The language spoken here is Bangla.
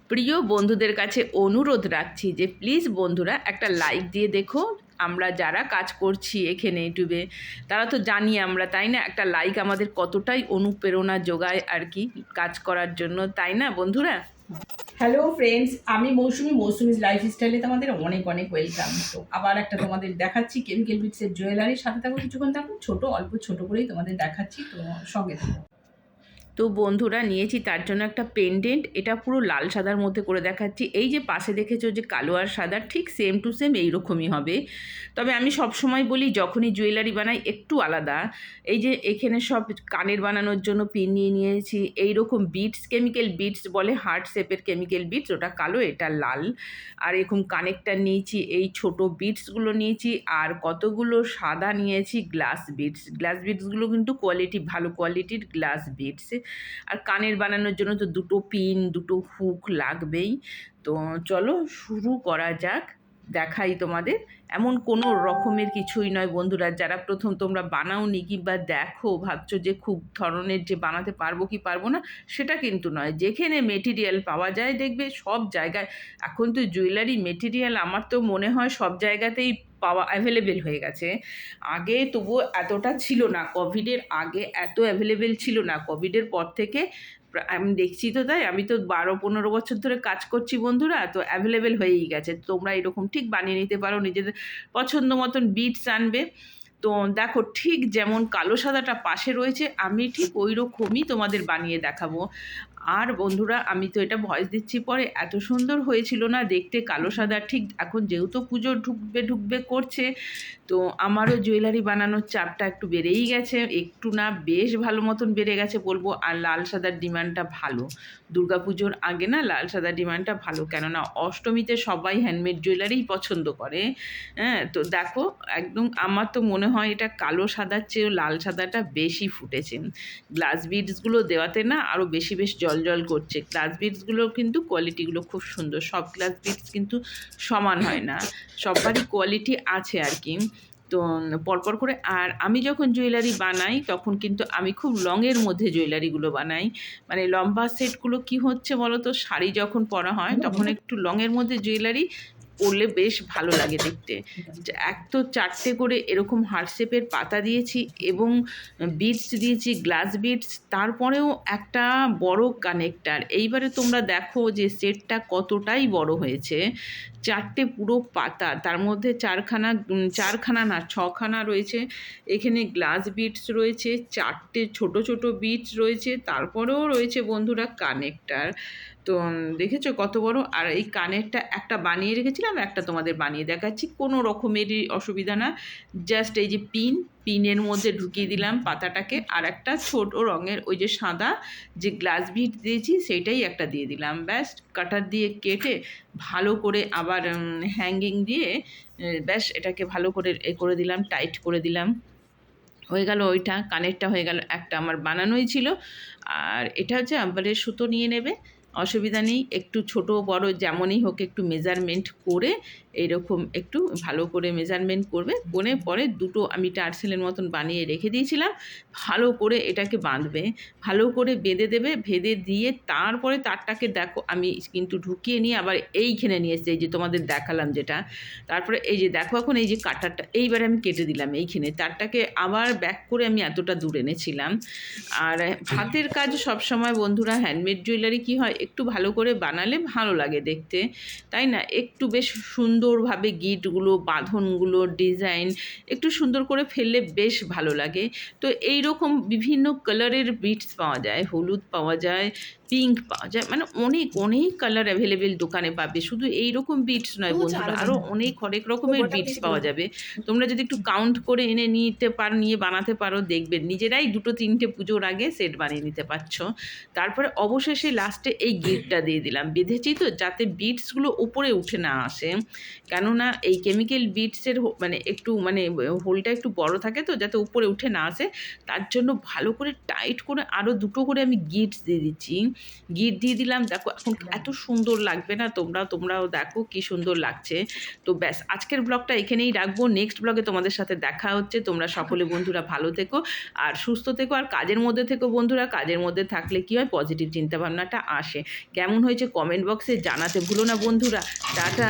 প্রিয় বন্ধুদের কাছে অনুরোধ রাখছি যে প্লিজ বন্ধুরা একটা লাইক দিয়ে দেখো। আমরা যারা কাজ করছি এখানে ইউটিউবে তারা তো জানি আমরা, তাই না? একটা লাইক আমাদের কতটাই অনুপ্রেরণা যোগায় আর কি কাজ করার জন্য, তাই না বন্ধুরা? হ্যালো ফ্রেন্ডস, আমি মৌসুমিজ লাইফস্টাইলে তোমাদের অনেক অনেক ওয়েলকাম। তো আবার একটা তোমাদের দেখাচ্ছি কেমিক্যাল বিটসের জুয়েলারির সাথে থাকো, কিছুক্ষণ থাকো, অল্প ছোট করেই তোমাদের দেখাচ্ছি, তো সঙ্গে থাকো। তো বন্ধুরা নিয়েছি তার জন্য একটা পেন্ডেন্ট, এটা পুরো লাল সাদার মধ্যে করে দেখাচ্ছি। এই যে পাশে দেখেছো যে কালো আর সাদা, ঠিক সেম টু সেম এইরকমই হবে। তবে আমি সব সময় বলি যখনই জুয়েলারি বানাই একটু আলাদা। এই যে এখানে সব কানের বানানোর জন্য পিন নিয়ে নিয়েছি, এইরকম বিটস, কেমিক্যাল বিটস বলে, হার্ট শেপের কেমিক্যাল বিটস, ওটা কালো এটা লাল। আর এরকম কানেক্টার নিয়েছি, এই ছোট বিটসগুলো নিয়েছি, আর কতগুলো সাদা নিয়েছি গ্লাস বিটস। গ্লাস বিটসগুলো কিন্তু কোয়ালিটি ভালো কোয়ালিটির গ্লাস বিটস। আর কানের বানানোর জন্য তো দুটো পিন, দুটো হুক লাগবেই। তো চলো শুরু করা যাক, দেখাই তোমাদের। এমন কোনো রকমের কিছুই নয় বন্ধুরা, যারা প্রথম তোমরা বানাওনি কিংবা দেখো ভাবছো যে খুব ধরনের যে বানাতে পারবো কি পারবো না, সেটা কিন্তু নয়। যেখানে মেটেরিয়াল পাওয়া যায় দেখবে সব জায়গায়, এখন তো জুয়েলারি মেটেরিয়াল আমার তো মনে হয় সব জায়গাতেই পাওয়া অ্যাভেলেবেল হয়ে গেছে। আগে তবুও এতটা ছিল না, কোভিডের আগে এত অ্যাভেলেবেল ছিল না। কোভিডের পর থেকে আমি দেখছি তো, তাই আমি তো 12-15 বছর ধরে কাজ করছি বন্ধুরা, তো অ্যাভেলেবেল হয়েই গেছে। তোমরা এরকম ঠিক বানিয়ে নিতে পারো, নিজেদের পছন্দ মতন বিটস আনবে। তো দেখো ঠিক যেমন কালো সাদাটা পাশে রয়েছে, আমি ঠিক ওই রকমই তোমাদের বানিয়ে দেখাবো। আর বন্ধুরা আমি তো এটা ভয়েস দিচ্ছি পরে, এত সুন্দর হয়েছিল না দেখতে কালো সাদা। ঠিক এখন যেহেতু পুজো ঢুকবে ঢুকবে করছে, তো আমারও জুয়েলারি বানানোর চাপটা একটু বেড়েই গেছে, একটু না বেশ ভালো মতন বেড়ে গেছে বলবো। আর লাল সাদার ডিমান্ডটা ভালো, দুর্গাপুজোর আগে না লাল সাদার ডিমান্ডটা ভালো, কেননা অষ্টমীতে সবাই হ্যান্ডমেড জুয়েলারিই পছন্দ করে। হ্যাঁ, তো দেখো একদম আমার তো মনে হয় এটা কালো সাদার চেয়েও লাল সাদাটা বেশি ফুটেছে। গ্লাস বিডসগুলো দেওয়াতে না আরও বেশি বেশ জল জল করছে। গ্লাস বিডসগুলো কিন্তু কোয়ালিটিগুলো খুব সুন্দর, সব গ্লাস বিডস কিন্তু সমান হয় না, সবারই কোয়ালিটি আছে আর কি। তো পরপর করে, আর আমি যখন জুয়েলারি বানাই তখন কিন্তু আমি খুব লংয়ের মধ্যে জুয়েলারিগুলো বানাই। মানে লম্বা সেটগুলো কি হচ্ছে বলো তো, শাড়ি যখন পরা হয় তখন একটু লংয়ের মধ্যে জুয়েলারি পরলে বেশ ভালো লাগে দেখতে। এক তো 4টে করে এরকম হার্ট শেপের পাতা দিয়েছি এবং বিটস দিয়েছি গ্লাস বিটস, তারপরেও একটা বড় কানেক্টার। এইবারে তোমরা দেখো যে সেটটা কতটাই বড় হয়েছে। 4টে পুরো পাতা, তার মধ্যে চারখানা না 6খানা রয়েছে এখানে গ্লাস বিটস রয়েছে, 4টে ছোট ছোট বিটস রয়েছে, তারপরেও রয়েছে বন্ধুরা কানেক্টার। তো দেখেছো কত বড়। আর এই কানেরটা একটা বানিয়ে রেখেছিলাম, একটা তোমাদের বানিয়ে দেখাচ্ছি, কোনো রকমেরই অসুবিধা না। জাস্ট এই যে পিনের মধ্যে ঢুকিয়ে দিলাম পাতাটাকে, আর একটা ছোট রঙের ওই যে সাদা যে গ্লাস বিট দিয়েছি সেইটাই একটা দিয়ে দিলাম, ব্যাস কাটার দিয়ে কেটে ভালো করে আবার হ্যাঙ্গিং দিয়ে ব্যাস এটাকে ভালো করে করে দিলাম, টাইট করে দিলাম। হয়ে গেল ওইটা, কানেরটা হয়ে গেল, একটা আমার বানানোই ছিল। আর এটা হচ্ছে আম্বারের সুতো নিয়ে নেবে, অসুবিধা নেই, একটু ছোট বড় যেমনই হোক একটু মেজারমেন্ট করে এইরকম একটু ভালো করে মেজারমেন্ট করবে, করে পরে দুটো আমি টার্সেলের মতন বানিয়ে রেখে দিয়েছিলাম, ভালো করে এটাকে বাঁধবে, ভালো করে বেঁধে দেবে। বেঁধে দিয়ে তারপরে তারটাকে দেখো আমি কিন্তু ঢুকিয়ে নিয়ে আবার এইখানে নিয়ে এসেছি, এই যে তোমাদের দেখালাম যেটা। তারপরে এই যে দেখো এখন এই যে কাটারটা এইবারে আমি কেটে দিলাম এইখানে, তারটাকে আবার ব্যাক করে আমি এতটা দূর এনেছিলাম। আর হাতের কাজ সবসময় বন্ধুরা হ্যান্ডমেড জুয়েলারি কী হয়, একটু ভালো করে বানালে ভালো লাগে দেখতে, তাই না? একটু বেশ সুন্দরভাবে গিটগুলো, বাঁধনগুলো, ডিজাইন একটু সুন্দর করে ফেললে বেশ ভালো লাগে। তো এই রকম বিভিন্ন কালারের বিটস পাওয়া যায়, হলুদ পাওয়া যায়, পিঙ্ক পাওয়া যায়, মানে অনেক অনেক কালার অ্যাভেলেবেল দোকানে পাবে। শুধু এই রকম বিটস নয় বন্ধুরা, আরও অনেক হরেক রকমের বিটস পাওয়া যাবে। তোমরা যদি একটু কাউন্ট করে এনে নিয়ে বানাতে পারো, দেখবেন নিজেরাই 2-3টে পুজোর আগে সেট বানিয়ে নিতে পারছো। তারপরে অবশেষে লাস্টে এই গিটটা দিয়ে দিলাম, বেঁধেছি তো যাতে বিটসগুলো উপরে উঠে না আসে, কেননা এই কেমিক্যাল বিটসের মানে একটু মানে হোলটা একটু বড় থাকে তো, যাতে উপরে উঠে না আসে, তার জন্য ভালো করে টাইট করে আরও দুটো করে আমি গিটস দিয়ে দিচ্ছি। গিট দিয়ে দিলাম। দেখো এখন এত সুন্দর লাগবে না, তোমরাও দেখো কি সুন্দর লাগছে। তো ব্যাস আজকের ব্লগটা এখানেই রাখবো, নেক্সট ব্লগে তোমাদের সাথে দেখা হচ্ছে। তোমরা সকলে বন্ধুরা ভালো থেকো আর সুস্থ থেকো, আর কাজের মধ্যে থেকো বন্ধুরা। কাজের মধ্যে থাকলে কি হয়, পজিটিভ চিন্তাভাবনাটা আসে। কেমন হয়েছে কমেন্ট বক্সে জানাতে ভুলো না বন্ধুরা। টাটা।